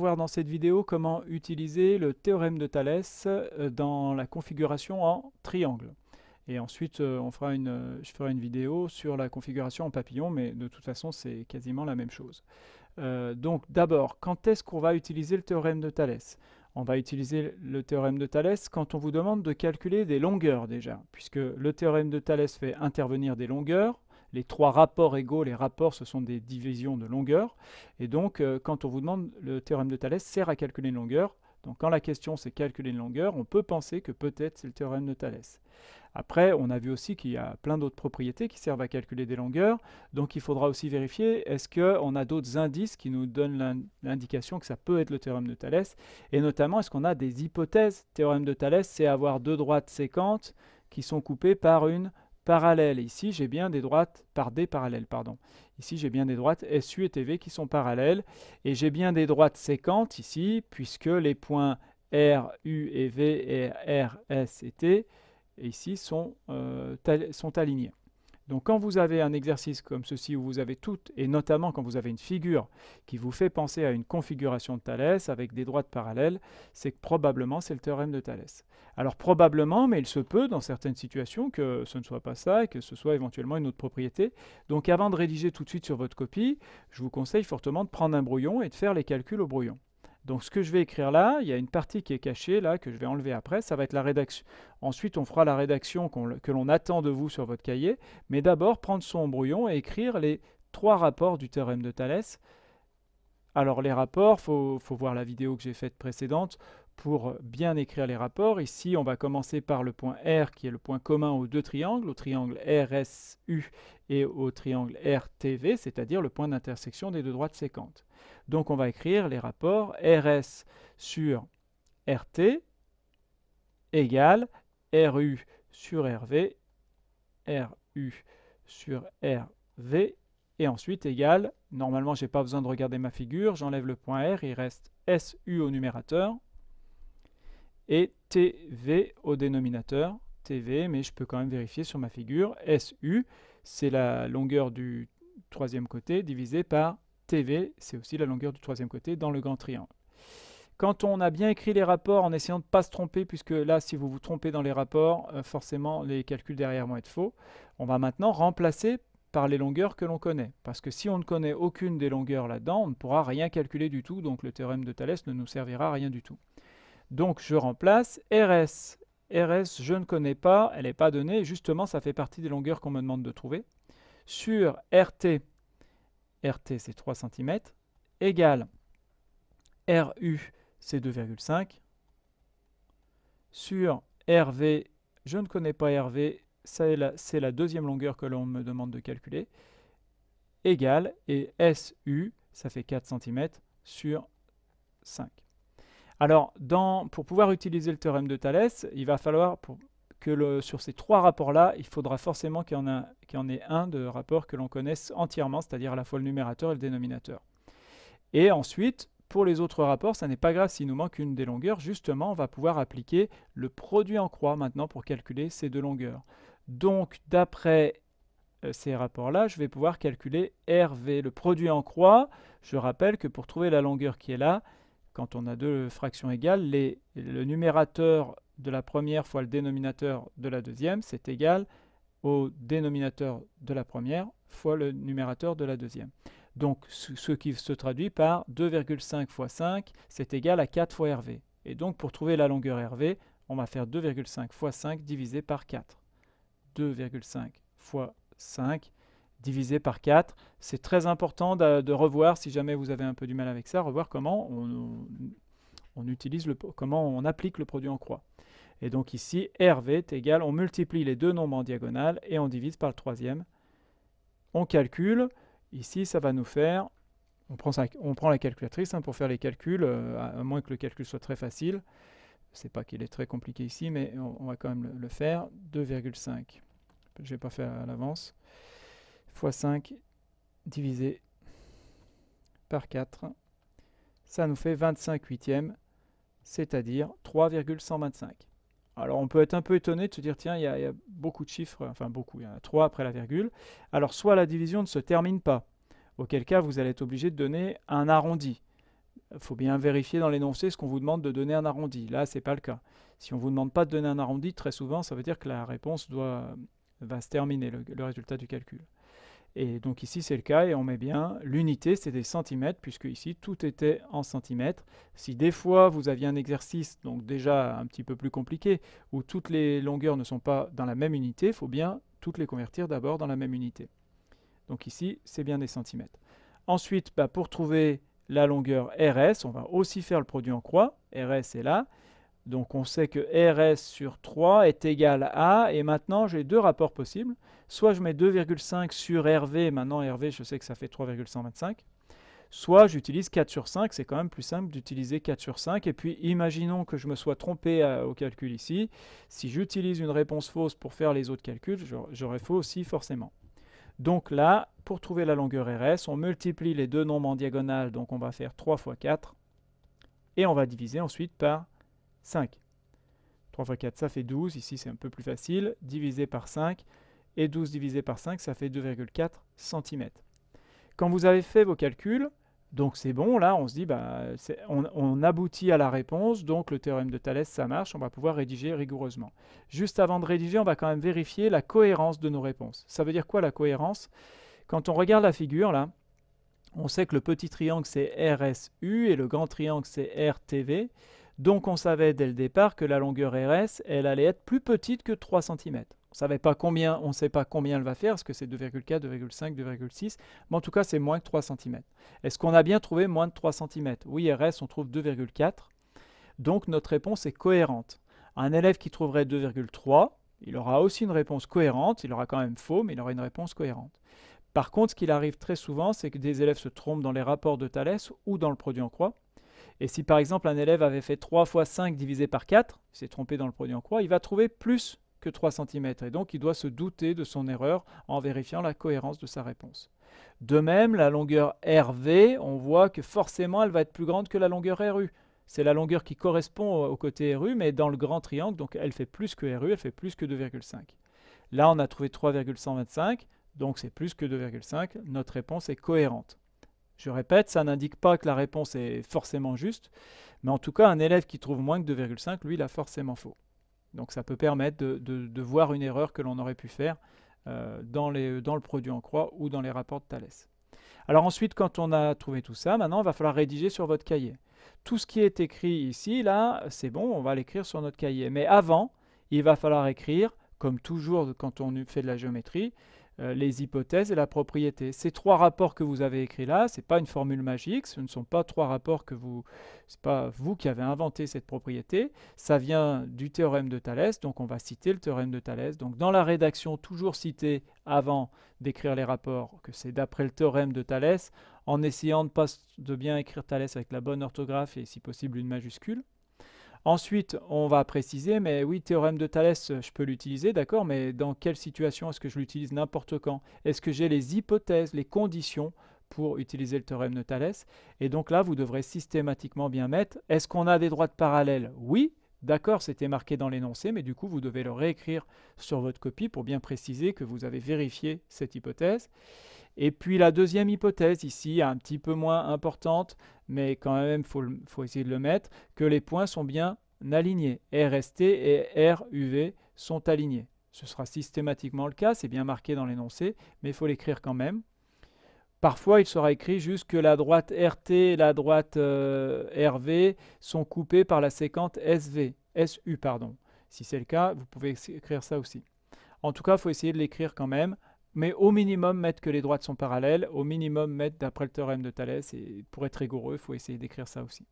voir dans cette vidéo comment utiliser le théorème de Thalès dans la configuration en triangle. Et ensuite, je ferai une vidéo sur la configuration en papillon, mais de toute façon, c'est quasiment la même chose. Donc d'abord, quand est-ce qu'on va utiliser le théorème de Thalès? On va utiliser le théorème de Thalès quand on vous demande de calculer des longueurs déjà, puisque le théorème de Thalès fait intervenir des longueurs. Les trois rapports égaux, les rapports, ce sont des divisions de longueur. Et donc, quand on vous demande, le théorème de Thalès sert à calculer une longueur. Donc, quand la question c'est calculer une longueur, on peut penser que peut-être c'est le théorème de Thalès. Après, on a vu aussi qu'il y a plein d'autres propriétés qui servent à calculer des longueurs. Donc, il faudra aussi vérifier, est-ce qu'on a d'autres indices qui nous donnent l'indication que ça peut être le théorème de Thalès? Et notamment, est-ce qu'on a des hypothèses? Théorème de Thalès, c'est avoir deux droites séquentes qui sont coupées par une parallèle. Ici, j'ai bien des droites par des parallèles, pardon. Ici, j'ai bien des droites SU et TV qui sont parallèles. Et j'ai bien des droites séquentes ici, puisque les points R, U et V et R, S et T ici sont alignés. Donc quand vous avez un exercice comme ceci où vous avez toutes, et notamment quand vous avez une figure qui vous fait penser à une configuration de Thalès avec des droites parallèles, c'est que probablement c'est le théorème de Thalès. Alors probablement, mais il se peut dans certaines situations que ce ne soit pas ça et que ce soit éventuellement une autre propriété. Donc avant de rédiger tout de suite sur votre copie, je vous conseille fortement de prendre un brouillon et de faire les calculs au brouillon. Donc ce que je vais écrire là, il y a une partie qui est cachée là, que je vais enlever après, ça va être la rédaction. Ensuite, on fera la rédaction que l'on attend de vous sur votre cahier, mais d'abord prendre son brouillon et écrire les trois rapports du théorème de Thalès. Alors les rapports, faut voir la vidéo que j'ai faite précédente pour bien écrire les rapports. Ici, on va commencer par le point R qui est le point commun aux deux triangles, au triangle RSU et au triangle RTV, c'est-à-dire le point d'intersection des deux droites séquentes. Donc on va écrire les rapports RS sur RT égale RU sur RV, RU sur RV, et ensuite égale, normalement je n'ai pas besoin de regarder ma figure, j'enlève le point R, il reste SU au numérateur, et TV au dénominateur, TV, mais je peux quand même vérifier sur ma figure, SU, c'est la longueur du troisième côté divisé par TV, c'est aussi la longueur du troisième côté dans le grand triangle. Quand on a bien écrit les rapports en essayant de ne pas se tromper, puisque là, si vous vous trompez dans les rapports, forcément, les calculs derrière vont être faux, on va maintenant remplacer par les longueurs que l'on connaît. Parce que si on ne connaît aucune des longueurs là-dedans, on ne pourra rien calculer du tout, donc le théorème de Thalès ne nous servira à rien du tout. Donc je remplace RS. RS, je ne connais pas, elle n'est pas donnée, justement, ça fait partie des longueurs qu'on me demande de trouver. Sur RT, RT c'est 3 cm, égale RU, c'est 2,5. Sur RV, je ne connais pas RV, c'est la deuxième longueur que l'on me demande de calculer, égale, et SU, ça fait 4 cm sur 5. Alors, pour pouvoir utiliser le théorème de Thalès, il va falloir que sur ces trois rapports-là, il faudra forcément qu'il y en ait un de rapport que l'on connaisse entièrement, c'est-à-dire à la fois le numérateur et le dénominateur. Et ensuite, pour les autres rapports, ça n'est pas grave s'il nous manque une des longueurs. Justement, on va pouvoir appliquer le produit en croix maintenant pour calculer ces deux longueurs. Donc, d'après ces rapports-là, je vais pouvoir calculer RV. Le produit en croix, je rappelle que pour trouver la longueur qui est là, quand on a deux fractions égales, le numérateur de la première fois le dénominateur de la deuxième, c'est égal au dénominateur de la première fois le numérateur de la deuxième. Donc, ce qui se traduit par 2,5 fois 5, c'est égal à 4 fois RV. Et donc, pour trouver la longueur RV, on va faire 2,5 fois 5 divisé par 4. 2,5 fois 5 divisé par 4. C'est très important de revoir, si jamais vous avez un peu du mal avec ça, revoir comment comment on applique le produit en croix. Et donc ici, RV est égal, on multiplie les deux nombres en diagonale et on divise par le troisième. On calcule. Ici, ça va nous faire, on prend la calculatrice pour faire les calculs, à moins que le calcul soit très facile. Je ne sais pas qu'il est très compliqué ici, mais on va quand même le faire. 2,5, je ne vais pas faire à l'avance, fois 5 divisé par 4, ça nous fait 25 huitièmes, c'est-à-dire 3,125. Alors on peut être un peu étonné de se dire, tiens, il y a beaucoup de chiffres, enfin beaucoup, il y en a 3 après la virgule. Alors soit la division ne se termine pas, auquel cas vous allez être obligé de donner un arrondi. Il faut bien vérifier dans l'énoncé ce qu'on vous demande de donner un arrondi. Là, ce n'est pas le cas. Si on ne vous demande pas de donner un arrondi, très souvent, ça veut dire que la réponse va se terminer, le résultat du calcul. Et donc ici, c'est le cas, et on met bien l'unité, c'est des centimètres, puisque ici, tout était en centimètres. Si des fois, vous aviez un exercice, donc déjà un petit peu plus compliqué, où toutes les longueurs ne sont pas dans la même unité, il faut bien toutes les convertir d'abord dans la même unité. Donc ici, c'est bien des centimètres. Ensuite, pour trouver la longueur RS, on va aussi faire le produit en croix. RS est là. Donc on sait que RS sur 3 est égal à, et maintenant j'ai deux rapports possibles. Soit je mets 2,5 sur RV, maintenant RV je sais que ça fait 3,125. Soit j'utilise 4 sur 5, c'est quand même plus simple d'utiliser 4 sur 5. Et puis imaginons que je me sois trompé au calcul ici. Si j'utilise une réponse fausse pour faire les autres calculs, j'aurais faux aussi forcément. Donc là, pour trouver la longueur RS, on multiplie les deux nombres en diagonale, donc on va faire 3 fois 4. Et on va diviser ensuite par 5. 3 fois 4, ça fait 12. Ici, c'est un peu plus facile. Divisé par 5. Et 12 divisé par 5, ça fait 2,4 cm. Quand vous avez fait vos calculs, donc c'est bon, là, on se dit, on aboutit à la réponse, donc le théorème de Thalès, ça marche, on va pouvoir rédiger rigoureusement. Juste avant de rédiger, on va quand même vérifier la cohérence de nos réponses. Ça veut dire quoi, la cohérence? Quand on regarde la figure, là, on sait que le petit triangle, c'est RSU, et le grand triangle, c'est RTV. Donc on savait dès le départ que la longueur RS, elle allait être plus petite que 3 cm. On ne sait pas combien elle va faire, est-ce que c'est 2,4, 2,5, 2,6, mais en tout cas c'est moins que 3 cm. Est-ce qu'on a bien trouvé moins de 3 cm? Oui, RS, on trouve 2,4, donc notre réponse est cohérente. Un élève qui trouverait 2,3, il aura aussi une réponse cohérente, il aura quand même faux, mais il aura une réponse cohérente. Par contre, ce qu'il arrive très souvent, c'est que des élèves se trompent dans les rapports de Thalès ou dans le produit en croix. Et si par exemple un élève avait fait 3 fois 5 divisé par 4, il s'est trompé dans le produit en croix, il va trouver plus que 3 cm. Et donc il doit se douter de son erreur en vérifiant la cohérence de sa réponse. De même, la longueur RV, on voit que forcément elle va être plus grande que la longueur RU. C'est la longueur qui correspond au côté RU, mais dans le grand triangle, donc elle fait plus que RU, elle fait plus que 2,5. Là, on a trouvé 3,125, donc c'est plus que 2,5. Notre réponse est cohérente. Je répète, ça n'indique pas que la réponse est forcément juste, mais en tout cas, un élève qui trouve moins que 2,5, lui, il a forcément faux. Donc ça peut permettre de voir une erreur que l'on aurait pu faire dans le produit en croix ou dans les rapports de Thalès. Alors ensuite, quand on a trouvé tout ça, maintenant, il va falloir rédiger sur votre cahier. Tout ce qui est écrit ici, là, c'est bon, on va l'écrire sur notre cahier. Mais avant, il va falloir écrire, comme toujours quand on fait de la géométrie, les hypothèses et la propriété. Ces trois rapports que vous avez écrits là, ce n'est pas une formule magique, ce ne sont pas trois rapports c'est pas vous qui avez inventé cette propriété, ça vient du théorème de Thalès, donc on va citer le théorème de Thalès. Donc dans la rédaction, toujours citer avant d'écrire les rapports que c'est d'après le théorème de Thalès, en essayant de bien écrire Thalès avec la bonne orthographe et si possible une majuscule. Ensuite, on va préciser, mais oui, théorème de Thalès, je peux l'utiliser, d'accord, mais dans quelle situation est-ce que je l'utilise n'importe quand? Est-ce que j'ai les hypothèses, les conditions pour utiliser le théorème de Thalès? Et donc là, vous devrez systématiquement bien mettre, est-ce qu'on a des droites parallèles? Oui, d'accord, c'était marqué dans l'énoncé, mais du coup, vous devez le réécrire sur votre copie pour bien préciser que vous avez vérifié cette hypothèse. Et puis la deuxième hypothèse ici, un petit peu moins importante, mais quand même, faut essayer de le mettre, que les points sont bien alignés. RST et RUV sont alignés. Ce sera systématiquement le cas, c'est bien marqué dans l'énoncé, mais il faut l'écrire quand même. Parfois, il sera écrit juste que la droite RT et la droite RV sont coupées par la séquente SU. Si c'est le cas, vous pouvez écrire ça aussi. En tout cas, il faut essayer de l'écrire quand même. Mais au minimum, mettre que les droites sont parallèles, au minimum, mettre d'après le théorème de Thalès, et pour être rigoureux, il faut essayer d'écrire ça aussi.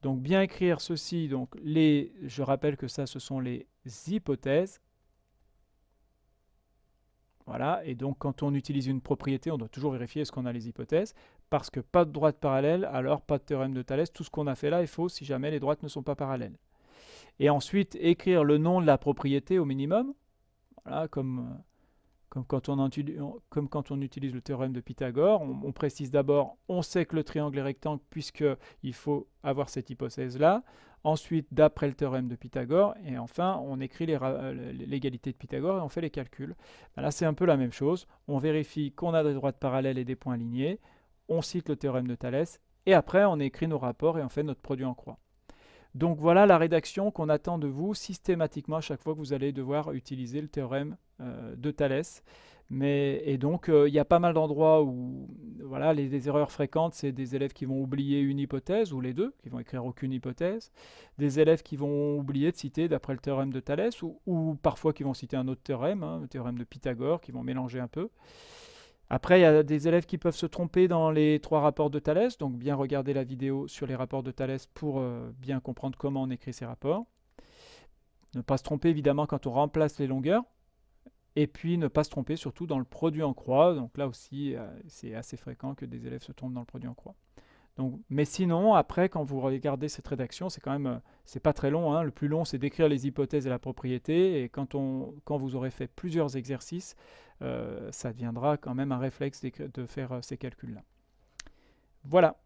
Donc bien écrire ceci, donc je rappelle que ça, ce sont les hypothèses. Voilà, et donc quand on utilise une propriété, on doit toujours vérifier est-ce qu'on a les hypothèses, parce que pas de droite parallèle, alors pas de théorème de Thalès, tout ce qu'on a fait là est faux si jamais les droites ne sont pas parallèles. Et ensuite, écrire le nom de la propriété au minimum, voilà, comme quand on utilise le théorème de Pythagore, on précise d'abord, on sait que le triangle est rectangle puisqu'il faut avoir cette hypothèse-là. Ensuite, d'après le théorème de Pythagore. Et enfin, on écrit l'égalité de Pythagore et on fait les calculs. Là, c'est un peu la même chose. On vérifie qu'on a des droites parallèles et des points alignés. On cite le théorème de Thalès et après on écrit nos rapports et on fait notre produit en croix. Donc voilà la rédaction qu'on attend de vous systématiquement à chaque fois que vous allez devoir utiliser le théorème de Thalès. Et donc il y a pas mal d'endroits où voilà, les erreurs fréquentes, c'est des élèves qui vont oublier une hypothèse, ou les deux, qui vont écrire aucune hypothèse, des élèves qui vont oublier de citer d'après le théorème de Thalès, ou parfois qui vont citer un autre théorème, hein, le théorème de Pythagore, qui vont mélanger un peu. Après, il y a des élèves qui peuvent se tromper dans les 3 rapports de Thalès, donc bien regarder la vidéo sur les rapports de Thalès pour bien comprendre comment on écrit ces rapports. Ne pas se tromper évidemment quand on remplace les longueurs, et puis ne pas se tromper surtout dans le produit en croix, donc là aussi c'est assez fréquent que des élèves se trompent dans le produit en croix. Donc, mais sinon, après, quand vous regardez cette rédaction, c'est quand même, c'est pas très long, hein. Le plus long, c'est d'écrire les hypothèses et la propriété. Et quand vous aurez fait plusieurs exercices, ça deviendra quand même un réflexe de faire ces calculs-là. Voilà.